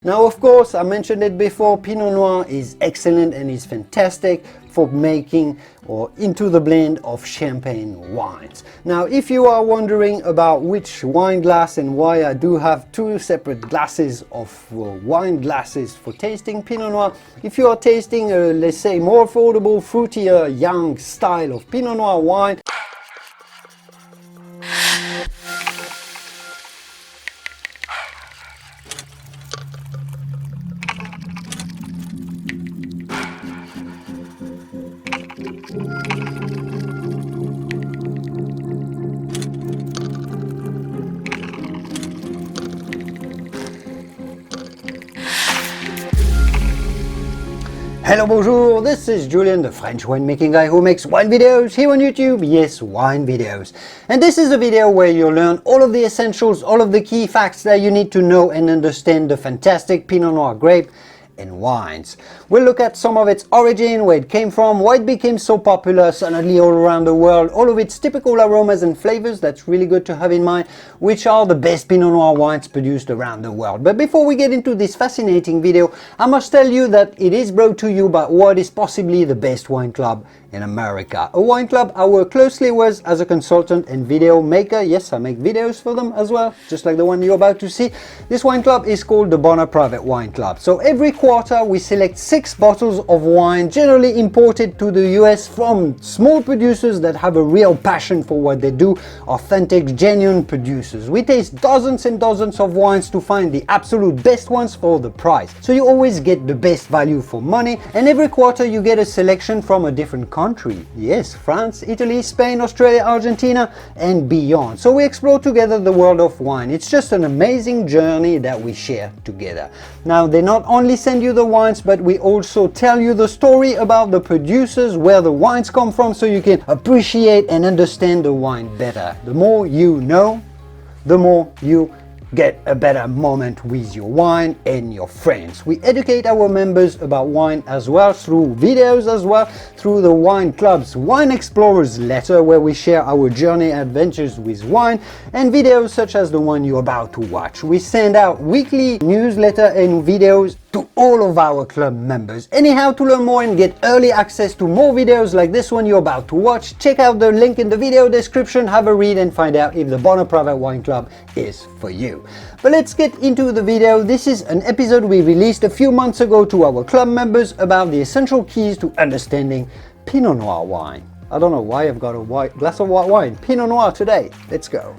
Now, of course, I mentioned it before, Pinot Noir is excellent and is fantastic for making or into the blend of champagne wines. Now, if you are wondering about which wine glass and why I do have two separate glasses of wine glasses for tasting Pinot Noir, if you are tasting a, let's say, more affordable, fruitier, young style of Pinot Noir wine, hello, bonjour, this is Julien, the French winemaking guy who makes wine videos here on YouTube. Yes, wine videos. And this is a video where you'll learn all of the essentials, all of the key facts that you need to know and understand the fantastic Pinot Noir grape and wines. We'll look at some of its origin, where it came from, why it became so popular suddenly all around the world, all of its typical aromas and flavors, that's really good to have in mind, which are the best Pinot Noir wines produced around the world. But before we get into this fascinating video, I must tell you that it is brought to you by what is possibly the best wine club in America. A wine club I work closely with as a consultant and video maker. Yes, I make videos for them as well, just like the one you're about to see. This wine club is called the Bonner Private Wine Club. So every quarter we select 6 bottles of wine, generally imported to the US from small producers that have a real passion for what they do, authentic, genuine producers. We taste dozens and dozens of wines to find the absolute best ones for the price. So you always get the best value for money, and every quarter you get a selection from a different country. Yes, France, Italy, Spain, Australia, Argentina, and beyond. So we explore together the world of wine. It's just an amazing journey that we share together. Now, they not only send you the wines, but we also tell you the story about the producers, where the wines come from, so you can appreciate and understand the wine better. The more you know, the more you get a better moment with your wine and your friends. We educate our members about wine as well, through videos as well, through the Wine Club's Wine Explorers letter, where we share our journey adventures with wine, and videos such as the one you're about to watch. We send out weekly newsletter and videos to all of our club members. Anyhow, to learn more and get early access to more videos like this one you're about to watch, check out the link in the video description, have a read and find out if the Bonner Private Wine Club is for you. But let's get into the video. This is an episode we released a few months ago to our club members about the essential keys to understanding Pinot Noir wine. I don't know why I've got a glass of white wine. Pinot Noir today. Let's go.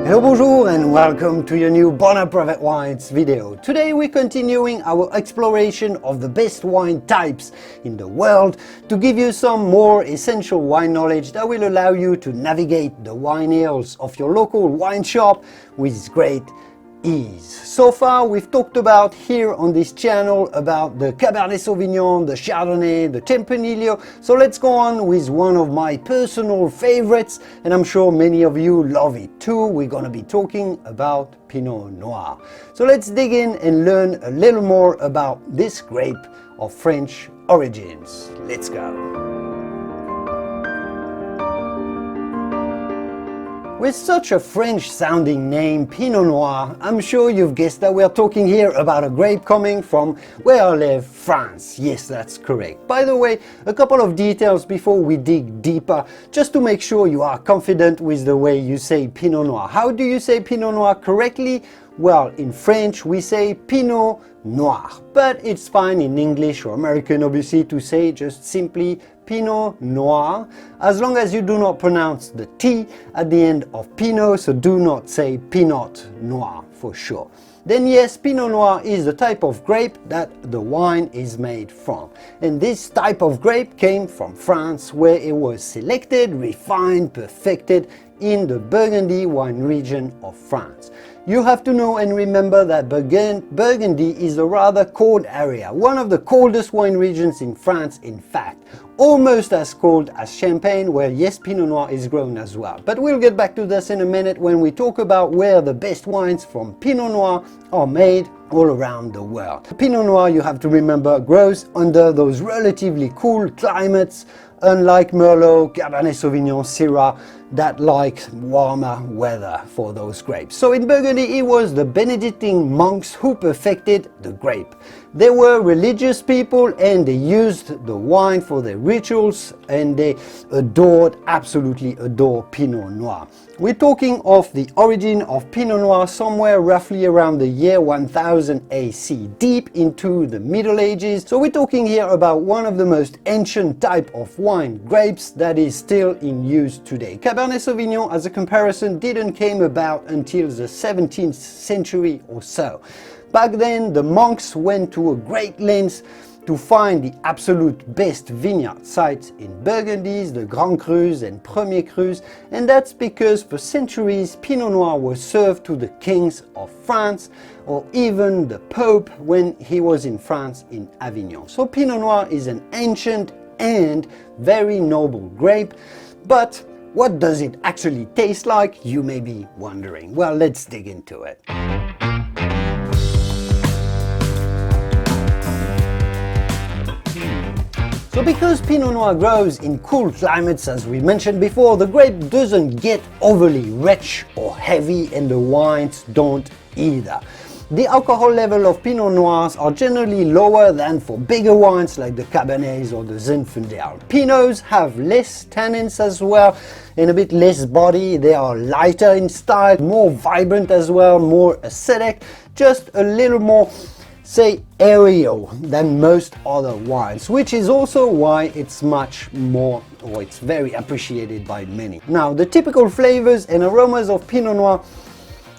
Hello, bonjour, and welcome to your new Bonner Private Wines video. Today we're continuing our exploration of the best wine types in the world to give you some more essential wine knowledge that will allow you to navigate the wine aisles of your local wine shop with great ease. So far we've talked about here on this channel about the Cabernet Sauvignon, the Chardonnay, the Tempranillo. So let's go on with one of my personal favorites, and I'm sure many of you love it too. We're going to be talking about Pinot Noir. So let's dig in and learn a little more about this grape of French origins. Let's go. With such a French-sounding name, Pinot Noir, I'm sure you've guessed that we're talking here about a grape coming from where I live, France. Yes, that's correct. By the way, a couple of details before we dig deeper, just to make sure you are confident with the way you say Pinot Noir. How do you say Pinot Noir correctly? Well, in French we say Pinot Noir, but it's fine in English or American obviously to say just simply Pinot Noir, as long as you do not pronounce the T at the end of Pinot, so do not say Pinot Noir for sure. Then yes, Pinot Noir is the type of grape that the wine is made from. And this type of grape came from France, where it was selected, refined, perfected in the Burgundy wine region of France. You have to know and remember that Burgundy is a rather cold area, one of the coldest wine regions in France in fact, almost as cold as Champagne, where yes, Pinot Noir is grown as well. But we'll get back to this in a minute when we talk about where the best wines from Pinot Noir are made all around the world. Pinot Noir, you have to remember, grows under those relatively cool climates, unlike Merlot, Cabernet Sauvignon, Syrah, that like warmer weather for those grapes. So in Burgundy, it was the Benedictine monks who perfected the grape. They were religious people and they used the wine for their rituals, and they absolutely adored Pinot Noir. We're talking of the origin of Pinot Noir somewhere roughly around the year 1000 AC, deep into the Middle Ages. So we're talking here about one of the most ancient type of wine grapes that is still in use today. Cabernet Sauvignon, as a comparison, didn't came about until the 17th century or so. Back then, the monks went to a great lengths to find the absolute best vineyard sites in Burgundy, the Grand Crus and Premier Crus, and that's because for centuries Pinot Noir was served to the kings of France or even the Pope when he was in France in Avignon. So Pinot Noir is an ancient and very noble grape, but what does it actually taste like, you may be wondering. Well, let's dig into it. So because Pinot Noir grows in cool climates, as we mentioned before, the grape doesn't get overly rich or heavy, and the wines don't either. The alcohol level of Pinot Noirs are generally lower than for bigger wines like the Cabernets or the Zinfandel. Pinots have less tannins as well and a bit less body. They are lighter in style, more vibrant as well, more acidic, just a little more, say, aerial than most other wines, which is also why it's much more, or it's very appreciated by many. Now, the typical flavors and aromas of Pinot Noir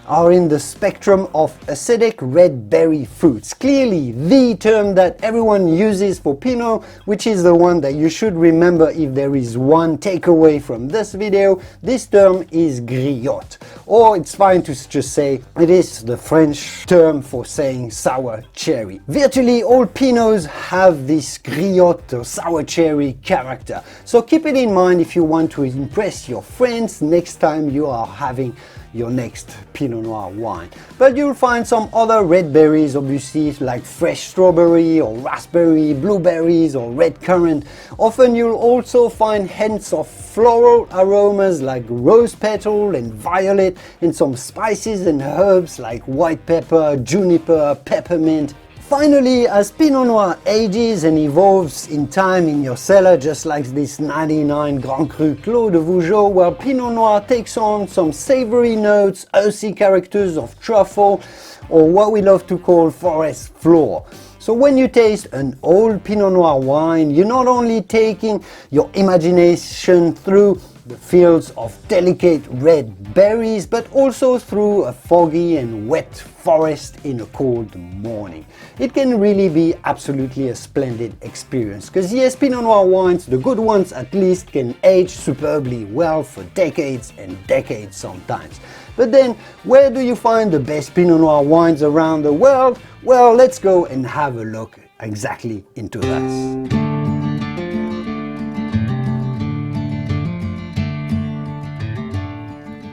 are in the spectrum of acidic red berry fruits. Clearly the term that everyone uses for Pinot, which is the one that you should remember if there is one takeaway from this video, this term is griotte. Or it's fine to just say it is the French term for saying sour cherry. Virtually all Pinots have this griotte or sour cherry character. So keep it in mind if you want to impress your friends next time you are having your next Pinot Noir wine. But you'll find some other red berries, obviously, like fresh strawberry or raspberry, blueberries or red currant. Often you'll also find hints of floral aromas like rose petal and violet, and some spices and herbs like white pepper, juniper, peppermint. Finally, as Pinot Noir ages and evolves in time in your cellar, just like this 99 Grand Cru Clos de Vougeot, where Pinot Noir takes on some savory notes, earthy characters of truffle, or what we love to call forest floor. So when you taste an old Pinot Noir wine, you're not only taking your imagination through the fields of delicate red berries, but also through a foggy and wet forest in a cold morning. It can really be absolutely a splendid experience, because yes, Pinot Noir wines, the good ones at least, can age superbly well for decades and decades sometimes. But then, where do you find the best Pinot Noir wines around the world? Well, let's go and have a look exactly into this.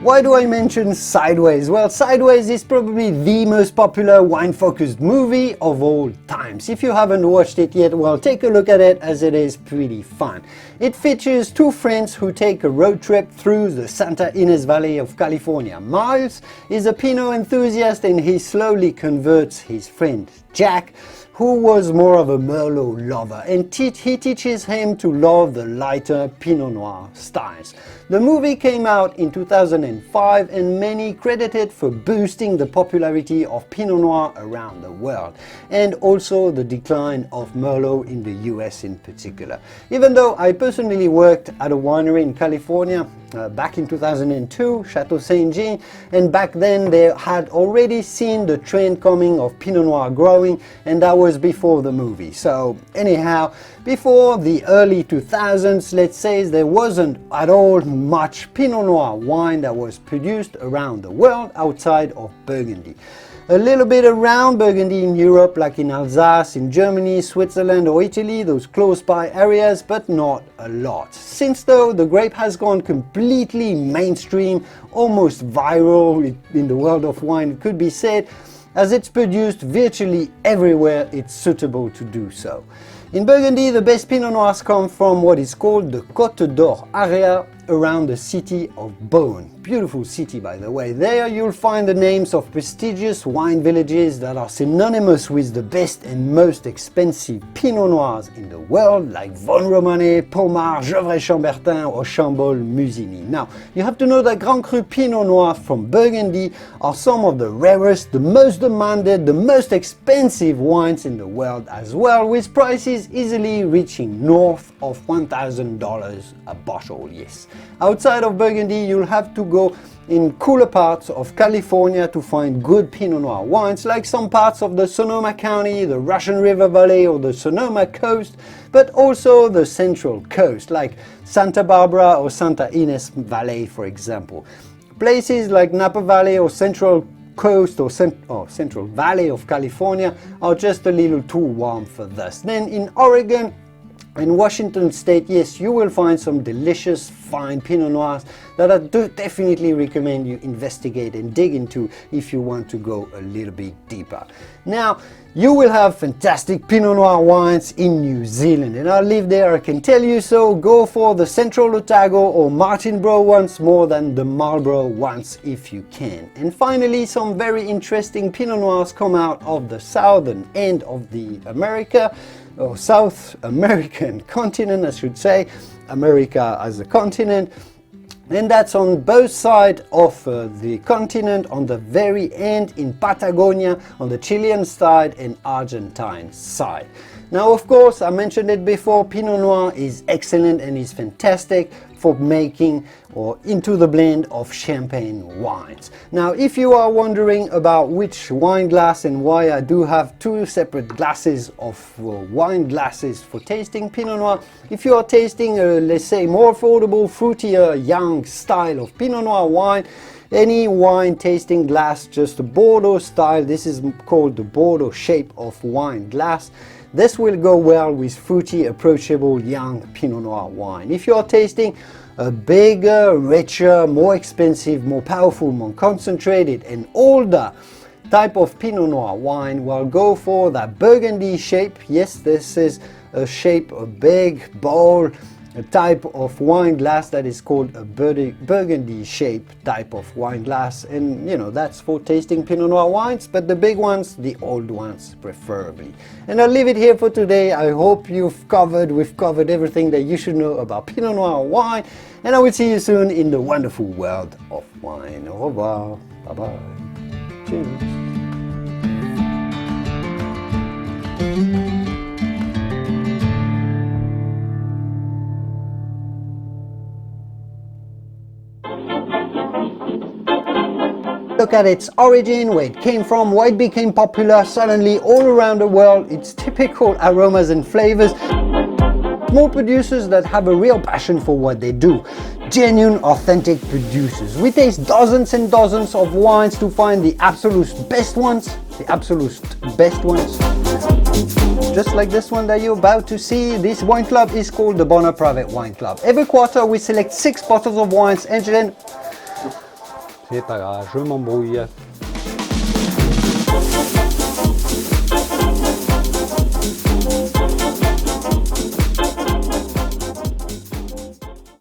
Why do I mention Sideways? Well, Sideways is probably the most popular wine-focused movie of all times. If you haven't watched it yet, well, take a look at it, as it is pretty fun. It features two friends who take a road trip through the Santa Ynez Valley of California. Miles is a Pinot enthusiast, and he slowly converts his friend Jack, who was more of a Merlot lover, and he teaches him to love the lighter Pinot Noir styles. The movie came out in 2005, and many credit it for boosting the popularity of Pinot Noir around the world, and also the decline of Merlot in the US in particular. Even though I personally worked at a winery in California, back in 2002, Chateau Saint-Jean, and back then they had already seen the trend coming of Pinot Noir growing, and that was before the movie. So anyhow, before the early 2000s, let's say, there wasn't at all much Pinot Noir wine that was produced around the world outside of Burgundy. A little bit around Burgundy in Europe, like in Alsace, in Germany, Switzerland or Italy, those close by areas, but not a lot. Since though the grape has gone completely mainstream, almost viral in the world of wine, it could be said, as it's produced virtually everywhere it's suitable to do so. In Burgundy, the best Pinot Noirs come from what is called the Côte d'Or area around the city of Beaune. Beautiful city, by the way. There you'll find the names of prestigious wine villages that are synonymous with the best and most expensive Pinot Noirs in the world, like Von Romanée, Pommard, Gevrey-Chambertin or Chambol-Musigny. Now, you have to know that Grand Cru Pinot Noir from Burgundy are some of the rarest, the most demanded, the most expensive wines in the world as well, with prices easily reaching north of $1,000 a bottle, yes. Outside of Burgundy, you'll have to go in cooler parts of California to find good Pinot Noir wines, like some parts of the Sonoma County, the Russian River Valley or the Sonoma Coast, but also the Central Coast, like Santa Barbara or Santa Ynez Valley, for example. Places like Napa Valley or Central Coast or Central Valley of California are just a little too warm for this. Then in Oregon and Washington State, yes, you will find some delicious fine Pinot Noirs that I do definitely recommend you investigate and dig into if you want to go a little bit deeper. Now, you will have fantastic Pinot Noir wines in New Zealand, and I live there, I can tell you so. Go for the Central Otago or Martinborough ones more than the Marlborough ones if you can. And finally, some very interesting Pinot Noirs come out of the southern end of the America, or South American continent, I should say, America as a continent, and that's on both sides of the continent, on the very end in Patagonia, on the Chilean side and Argentine side. Now, of course, I mentioned it before, Pinot Noir is excellent and is fantastic for making or into the blend of champagne wines. Now, if you are wondering about which wine glass and why I do have two separate glasses of wine glasses for tasting Pinot Noir, if you are tasting a, let's say, more affordable, fruitier, young style of Pinot Noir wine, any wine tasting glass, just a Bordeaux style, this is called the Bordeaux shape of wine glass. This will go well with fruity, approachable, young Pinot Noir wine. If you're tasting a bigger, richer, more expensive, more powerful, more concentrated and older type of Pinot Noir wine, well, go for that Burgundy shape. Yes, this is a shape, a big bowl, a type of wine glass that is called a Burgundy shape type of wine glass, and you know, that's for tasting Pinot Noir wines, but the big ones, the old ones preferably. And I'll leave it here for today. I hope we've covered everything that you should know about Pinot Noir wine, and I will see you soon in the wonderful world of wine. Au revoir, bye bye, cheers. Look at its origin, where it came from, why it became popular suddenly all around the world, its typical aromas and flavors. More producers that have a real passion for what they do. Genuine, authentic producers. We taste dozens and dozens of wines to find the absolute best ones. Just like this one that you're about to see. This wine club is called the Bonheur Private Wine Club. Every quarter we select 6 bottles of wines and then... C'est pas grave, je m'embrouille.